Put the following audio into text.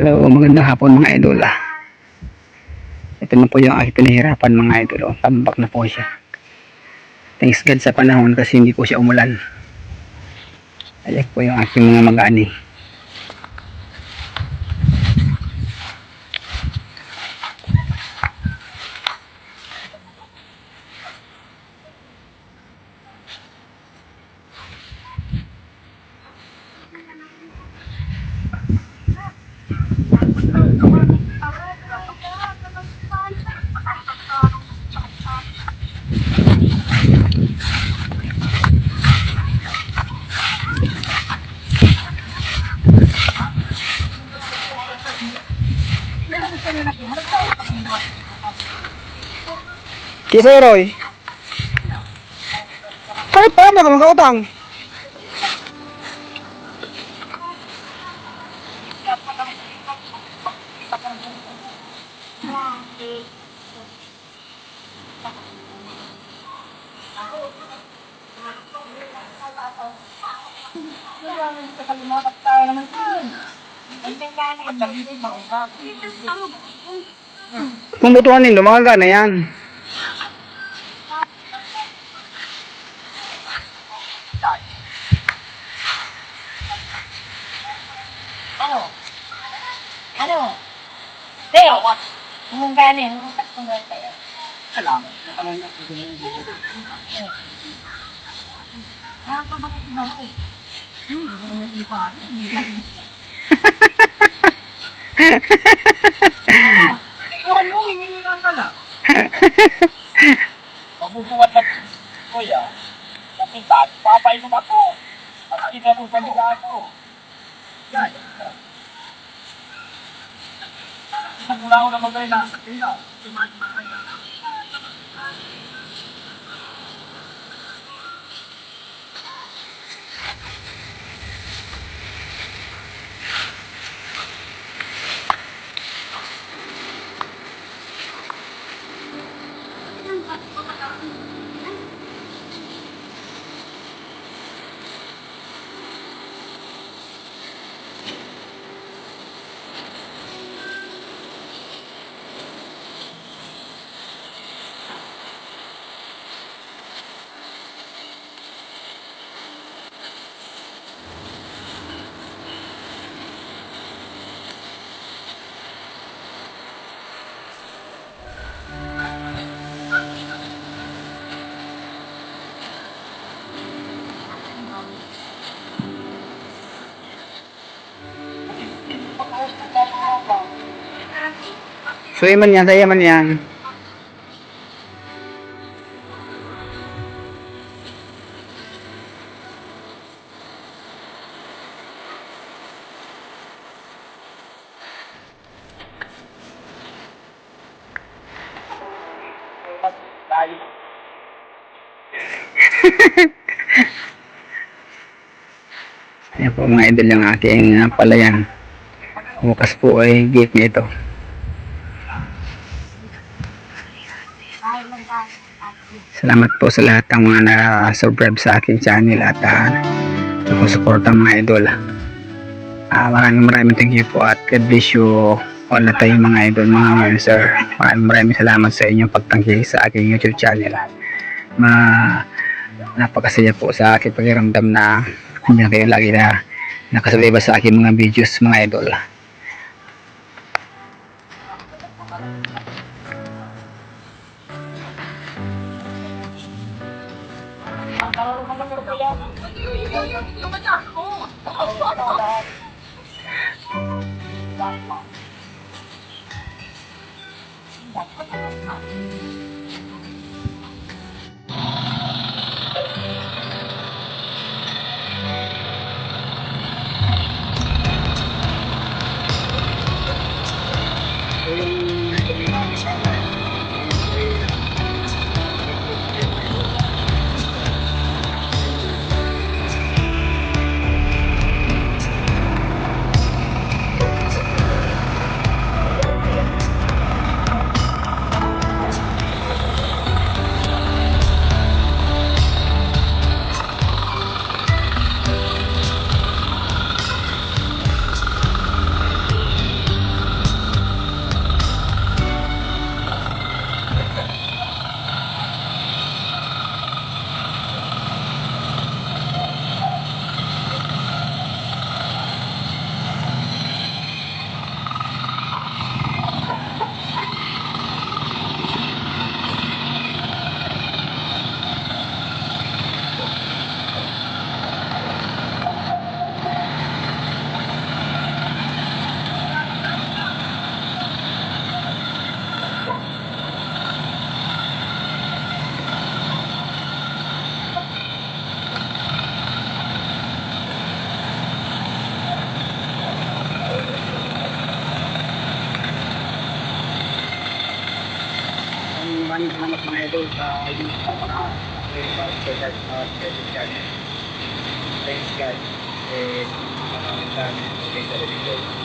Hello, magandang hapon mga idol. Ito na po yung aking pinahirapan mga idol. Tambak na po siya. Thanks God sa panahon kasi hindi po siya umulan. Ayan po yung aking mga mag-ani. Kisa Roy. Kahit pa naman makautang. Mabutuhan nilo, mga gana yan. Ano? Deo, kung ganin, kung ganin kayo. Salamat. Iwan mo, hinihilan ka na. Mabubuhat na kuya. Kapintaan, papainom ako. Pakita mo sa mukha ko. Yan. Isang mula ko na magay na. Tingnan. So man yan, saya man yan. Ayan po mga idol yung aking palayan. Bukas po ay gate nito. Salamat po sa lahat ng mga na-subscribe sa aking channel at nagsusuporta mga idol. Maraming thank you po at God bless you all na tayo mga idol, mga sir. Maraming salamat sa inyong pagtangki sa aking YouTube channel. Napakasaya po sa aking pakiramdam na hindi kayo lagi na nakasabay sa aking mga videos mga idol. maraming salamat mga idol sa yung special channel. Thanks God. Maraming thanks sa Lord.